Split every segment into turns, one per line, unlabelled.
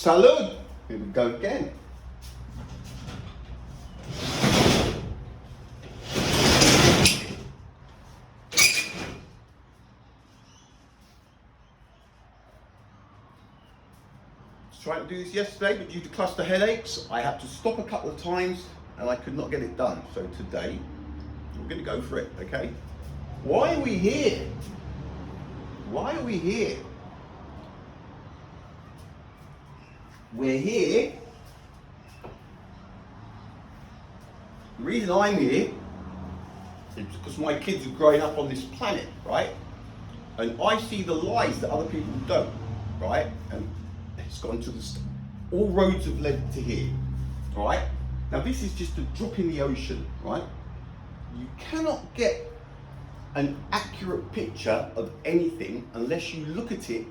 Salud! Here we go again. Trying to do this yesterday, but due to cluster headaches, I had to stop a couple of times and I could not get it done. So today, we're going to go for it, okay? Why are we here? Why are we here? We're here. The reason I'm here is because my kids are growing up on this planet, right? And I see the lies that other people don't, right? And it's gone to all roads have led to here, right? Now this is just a drop in the ocean, right? You cannot get an accurate picture of anything unless you look at it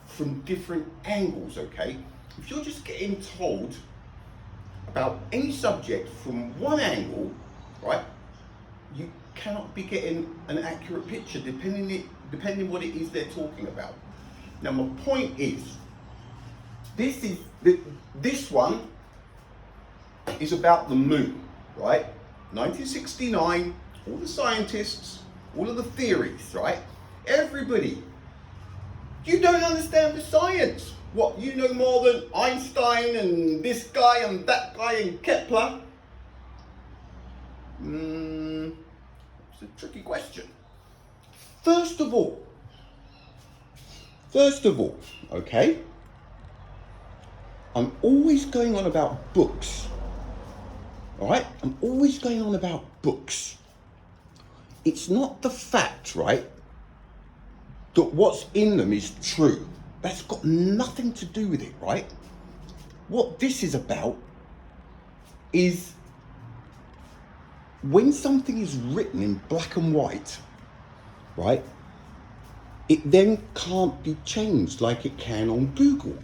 from different angles, okay? If you're just getting told about any subject from one angle, right, you cannot be getting an accurate picture depending what it is they're talking about. Now my point is, this one is about the moon, right? 1969, all the scientists, all of the theories, right? Everybody, you don't understand the science. What, you know more than Einstein and this guy and that guy and Kepler? It's a tricky question. First of all, okay? I'm always going on about books, all right? I'm always going on about books. It's not the fact, right, that what's in them is true. That's got nothing to do with it, right? What this is about is when something is written in black and white, right, it then can't be changed like it can on Google.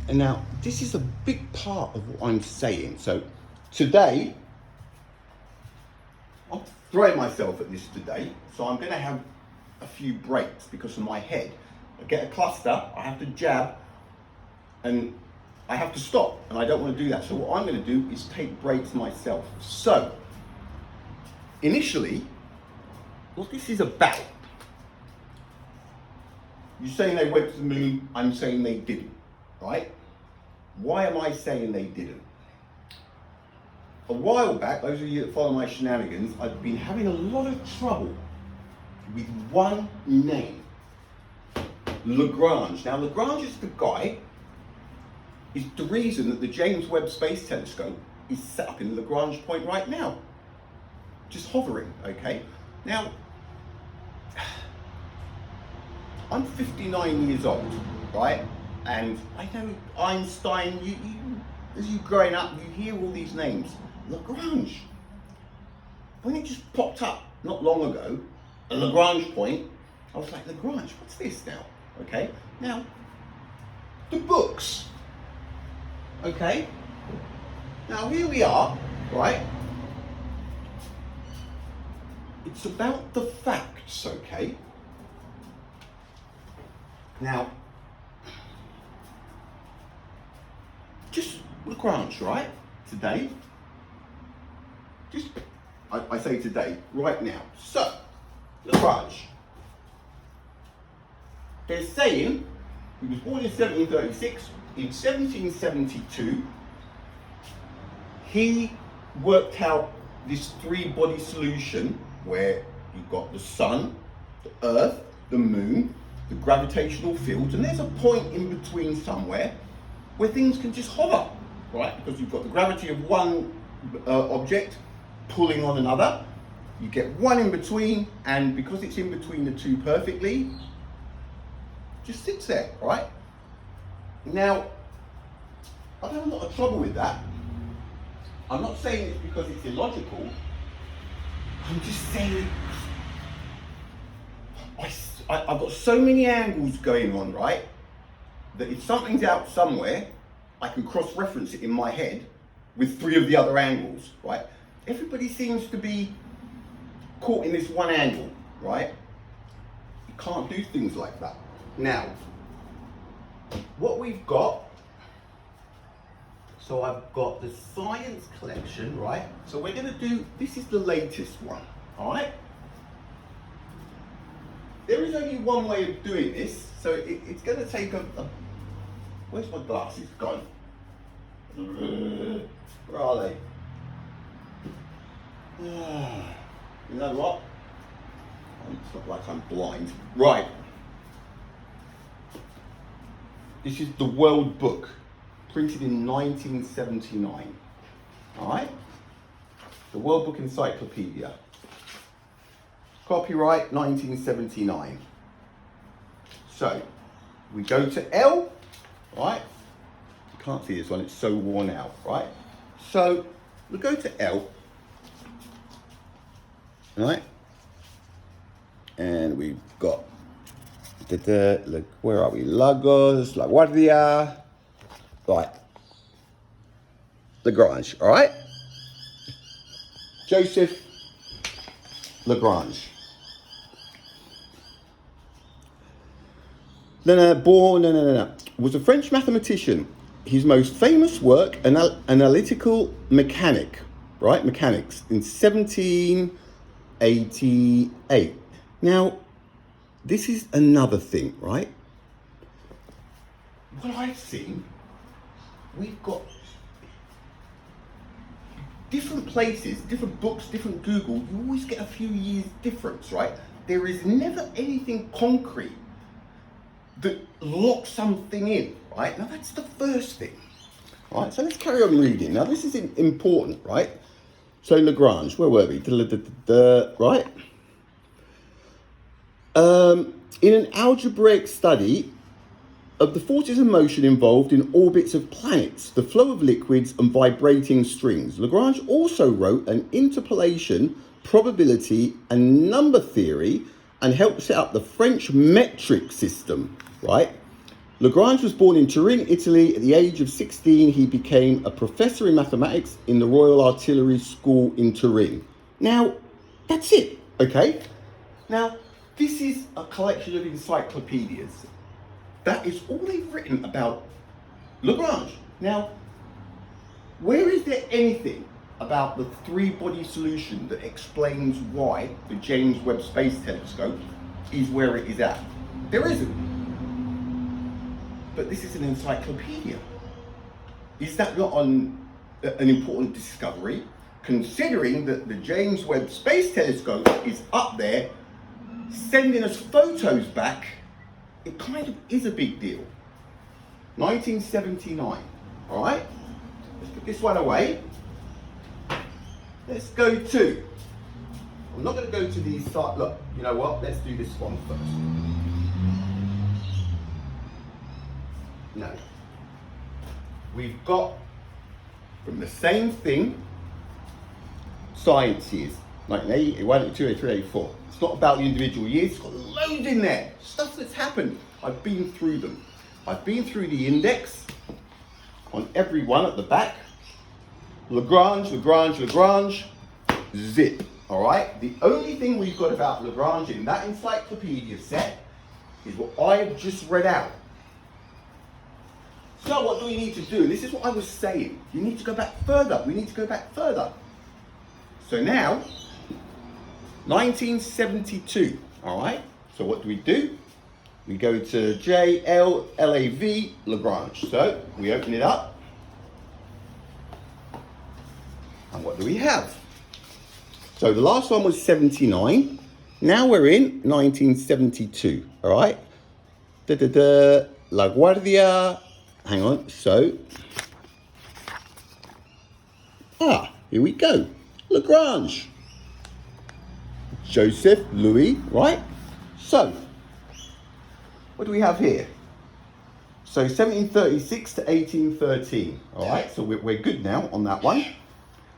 And now, this is a big part of what I'm saying. So today, I'm throwing myself at this today, so I'm going to have a few breaks because of my head. I get a cluster, I have to jab, and I have to stop, and I don't want to do that. So what I'm going to do is take breaks myself. So, initially, what this is about, you're saying they went to the moon, I'm saying they didn't, right? Why am I saying they didn't? A while back, those of you that follow my shenanigans, I've been having a lot of trouble with one name, Lagrange. Now Lagrange is the guy, is the reason that the James Webb Space Telescope is set up in Lagrange point right now. Just hovering, okay? Now, I'm 59 years old, right? And I know Einstein, as you're growing up, you hear all these names. Lagrange. When it just popped up not long ago, a Lagrange point, I was like, Lagrange, what's this now? Okay, now, the books. Okay, now here we are, right? It's about the facts, okay? Now, just Lagrange, right? Today. I say today, right now. So, Lagrange. They're saying he was born in 1736. In 1772, he worked out this three-body solution where you've got the sun, the earth, the moon, the gravitational fields, and there's a point in between somewhere where things can just hover, right? Because you've got the gravity of one object pulling on another. You get one in between, and because it's in between the two perfectly, just sits there, right? Now, I've had a lot of trouble with that. I'm not saying it's because it's illogical. I'm just saying I've got so many angles going on, right? That if something's out somewhere, I can cross-reference it in my head with three of the other angles, right? Everybody seems to be caught in this one angle, right? You can't do things like that. Now, what we've got So I've got the science collection, right? So we're going to do, this is the latest one, all right? There is only one way of doing this, so it's going to take a where's my glasses gone? Where are they? You know what? It's not like I'm blind. Right. This is the World Book, printed in 1979. All right? The World Book Encyclopedia. Copyright 1979. So, we go to L, right? You can't see this one, it's so worn out, right? So, we go to L, right? And we've got, look, where are we? Lagos, LaGuardia, right? Lagrange, all right? Joseph Lagrange. Was a French mathematician. His most famous work, Analytical Mechanic, right? Mechanics, in 1788. Now, this is another thing, right? What I've seen, we've got different places, different books, different Google, you always get a few years difference, right? There is never anything concrete that locks something in, right? Now that's the first thing, right? So let's carry on reading. Now this is important, right? So Lagrange, where were we? Right? In an algebraic study of the forces of motion involved in orbits of planets, the flow of liquids and vibrating strings, Lagrange also wrote an interpolation, probability and number theory and helped set up the French metric system, right? Lagrange was born in Turin, Italy. At the age of 16, he became a professor in mathematics in the Royal Artillery School in Turin. Now, that's it, okay? Now, this is a collection of encyclopedias. That is all they've written about Lagrange. Now, where is there anything about the three-body solution that explains why the James Webb Space Telescope is where it is at? There isn't. But this is an encyclopedia. Is that not an important discovery, considering that the James Webb Space Telescope is up there sending us photos back? It kind of is a big deal. 1979, all right? Let's put this one away. Let's go to, I'm not going to go to these, look, you know what? Let's do this one first. No. We've got, from the same thing, sciences, 1980, 82, 83, 84. It's not about the individual years, it's got loads in there. Stuff that's happened. I've been through them. I've been through the index on every one at the back. Lagrange, zip, all right? The only thing we've got about Lagrange in that encyclopedia set is what I've just read out. So what do we need to do? This is what I was saying. You need to go back further. We need to go back further. So now, 1972, all right? So what do? We go to JLLAV, Lagrange. So we open it up. And what do we have? So the last one was 79. Now we're in 1972, all right? LaGuardia. Hang on, so. Here we go. Lagrange. Joseph Louis, right? So, what do we have here? So 1736 to 1813, all right? So we're good now on that one.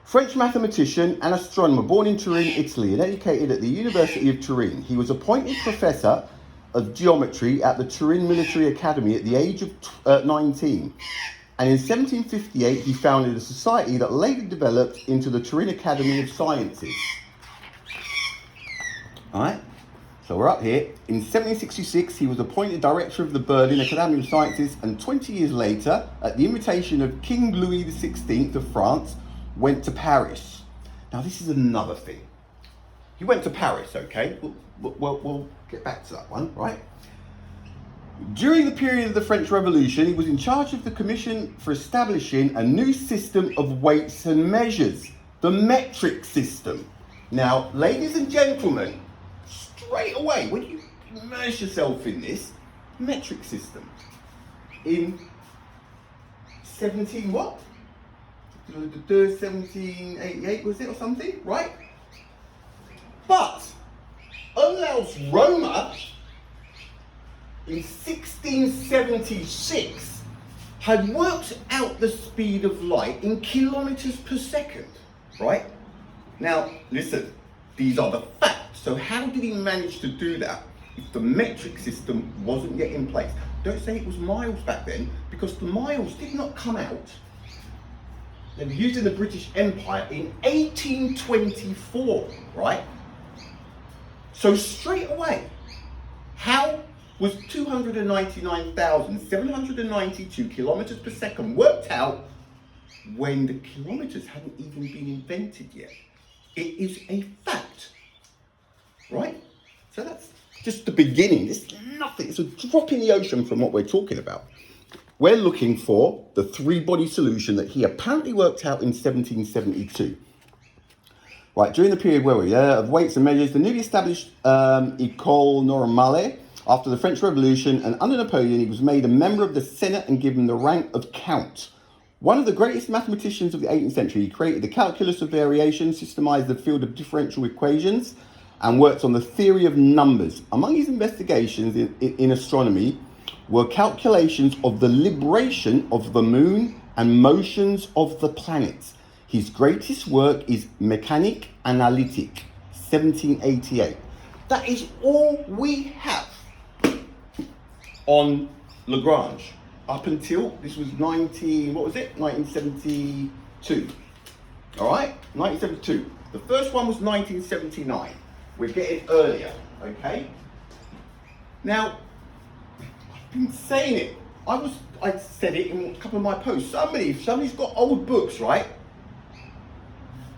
French mathematician and astronomer, born in Turin, Italy, and educated at the University of Turin. He was appointed professor of geometry at the Turin Military Academy at the age of 19. And in 1758, he founded a society that later developed into the Turin Academy of Sciences. All right? So we're up here. In 1766, he was appointed director of the Berlin Academy of Sciences, and 20 years later, at the invitation of King Louis XVI of France, went to Paris. Now, this is another thing. He went to Paris, okay? We'll get back to that one, right? During the period of the French Revolution, he was in charge of the commission for establishing a new system of weights and measures, the metric system. Now, ladies and gentlemen, straight away, when you immerse yourself in this metric system, in 1788 was it or something, right? But Olaus Roma in 1676 had worked out the speed of light in kilometers per second, right? Now, listen, these are the facts. So how did he manage to do that if the metric system wasn't yet in place? Don't say it was miles back then, because the miles did not come out. They were used in the British Empire in 1824, right? So straight away, how was 299,792 kilometers per second worked out when the kilometers hadn't even been invented yet? It is a fact, right? So that's just the beginning. It's nothing. It's a drop in the ocean from what we're talking about. We're looking for the three-body solution that he apparently worked out in 1772. Right, during the period of weights and measures, the newly established École Normale, after the French Revolution, and under Napoleon, he was made a member of the Senate and given the rank of Count. One of the greatest mathematicians of the 18th century, he created the calculus of variation, systemized the field of differential equations, and worked on the theory of numbers. Among his investigations in astronomy were calculations of the libration of the moon and motions of the planets. His greatest work is Mécanique Analytique, 1788. That is all we have on Lagrange up until this was 1972. All right, 1972. The first one was 1979. We're getting earlier, okay? Now, I've been saying it. I said it in a couple of my posts. Somebody's got old books, right?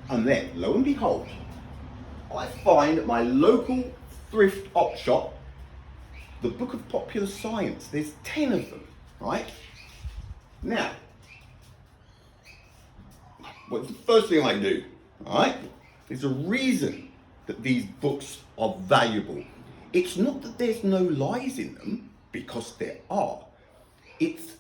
And then, lo and behold, I find at my local thrift op shop the Book of Popular Science. There's 10 of them, right? Now, what's the first thing I do, all right? There's a reason that these books are valuable. It's not that there's no lies in them, because there are. It's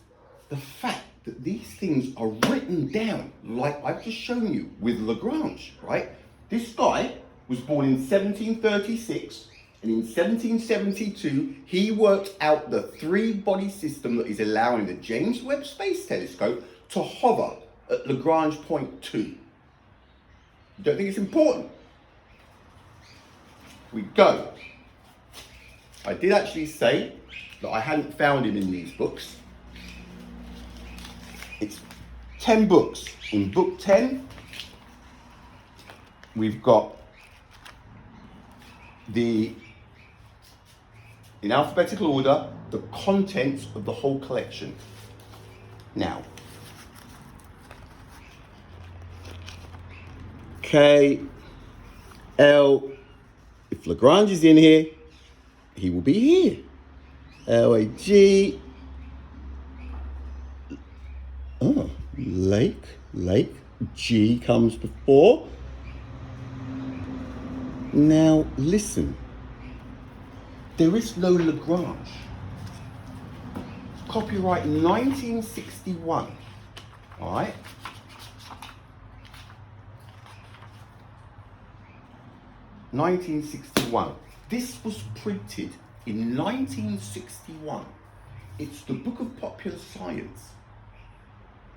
the fact that these things are written down, like I've just shown you with Lagrange, right? This guy was born in 1736, and in 1772, he worked out the three-body system that is allowing the James Webb Space Telescope to hover at Lagrange point 2. You don't think it's important? We go. I did actually say that I hadn't found him in these books. It's 10 books. In book 10, we've got in alphabetical order, the contents of the whole collection. Now, K, L, if Lagrange is in here, he will be here. L-A-G, oh, Lake, G comes before. Now, listen. There is no Lagrange. Copyright 1961. All right? (1961). This was printed in 1961. It's the Book of Popular Science.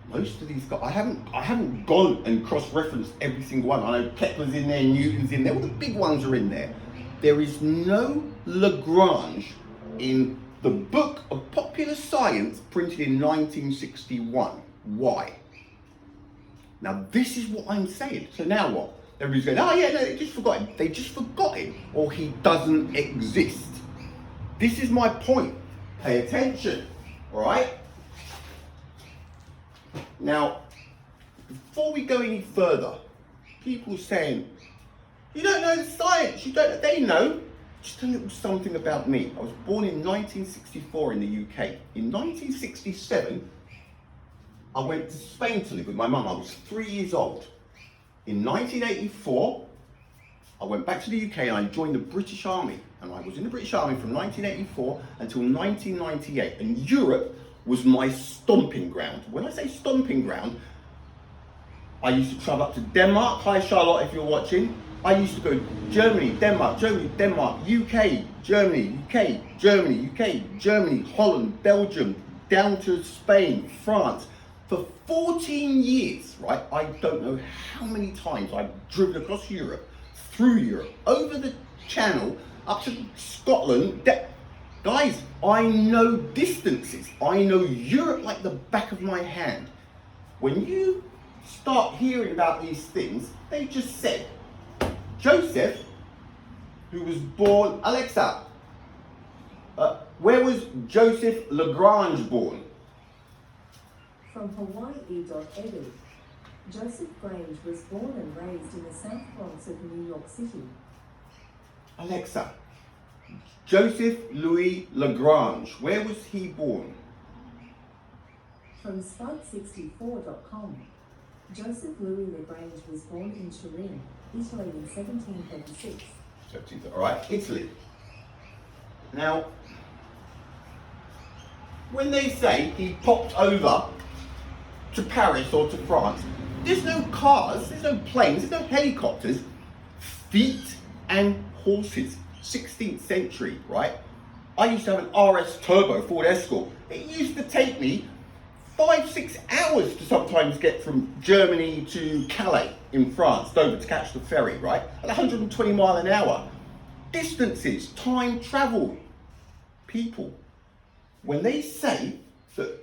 Most of these guys, I haven't gone and cross-referenced every single one. I know Kepler's in there, Newton's in there, all the big ones are in there. There is no Lagrange in the Book of Popular Science printed in 1961. Why? Now this is what I'm saying. So now what? Everybody's going, oh yeah, no, they just forgot him. They just forgot him, or he doesn't exist. This is my point. Pay attention, all right? Now, before we go any further, people saying, you don't know the science, you don't, they know. Just a little something about me. I was born in 1964 in the UK. In 1967, I went to Spain to live with my mum. I was 3 years old. In 1984, I went back to the UK and I joined the British Army. And I was in the British Army from 1984 until 1998. And Europe was my stomping ground. When I say stomping ground, I used to travel up to Denmark. Hi Charlotte, if you're watching. I used to go Germany, Denmark, UK, Germany, UK, Germany, UK, Germany, Holland, Belgium, down to Spain, France. For 14 years, right? I don't know how many times I've driven across Europe, through Europe, over the Channel, up to Scotland. Guys, I know distances. I know Europe like the back of my hand. When you start hearing about these things, they just said, Joseph, who was born, Alexa, where was Joseph Lagrange born?
From Hawaii.edu. Joseph Grange was born and raised in the South Bronx of New York City.
Alexa, Joseph Louis Lagrange, where was he born?
From Spud64.com. Joseph Louis Lagrange was born in Turin, Italy in 1736.
All right, Italy. Now, when they say he popped over to Paris or to France, there's no cars, there's no planes, there's no helicopters, feet and horses. 16th century, right? I used to have an RS Turbo Ford Escort. It used to take me 5-6 hours to sometimes get from Germany to Calais in France, Dover, to catch the ferry, right? At 120 mile an hour. Distances, time travel, people. When they say that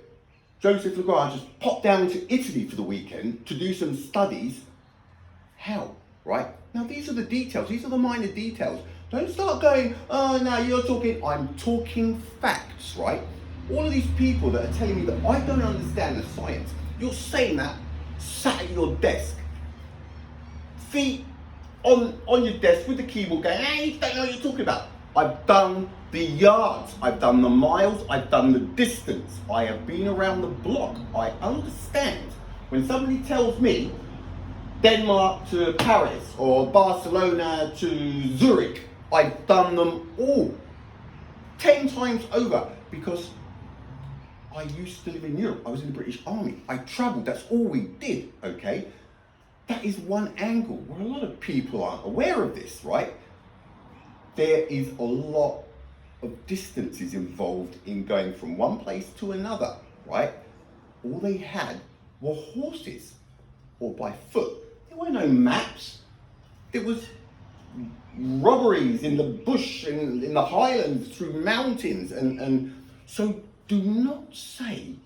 Joseph Lagrange just popped down to Italy for the weekend to do some studies, how, right? Now these are the details, these are the minor details. Don't start going, oh, now you're talking, I'm talking facts, right? All of these people that are telling me that I don't understand the science, you're saying that sat at your desk, feet on your desk with the keyboard going, hey, you don't know what you're talking about. I've done the yards, I've done the miles, I've done the distance. I have been around the block. I understand. When somebody tells me Denmark to Paris or Barcelona to Zurich, I've done them all 10 times over because I used to live in Europe. I was in the British Army. I travelled, that's all we did, okay? That is one angle where a lot of people aren't aware of this, right? There is a lot of distances involved in going from one place to another, right? All they had were horses or by foot. There were no maps. There was robberies in the bush and in the highlands through mountains and so do not say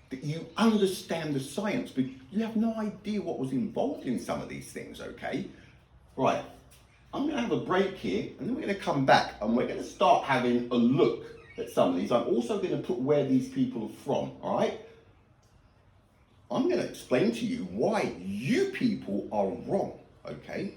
that you understand the science because you have no idea what was involved in some of these things, okay? Right, I'm going to have a break here and then we're going to come back and we're going to start having a look at some of these. I'm also going to put where these people are from, all right? I'm going to explain to you why you people are wrong, okay?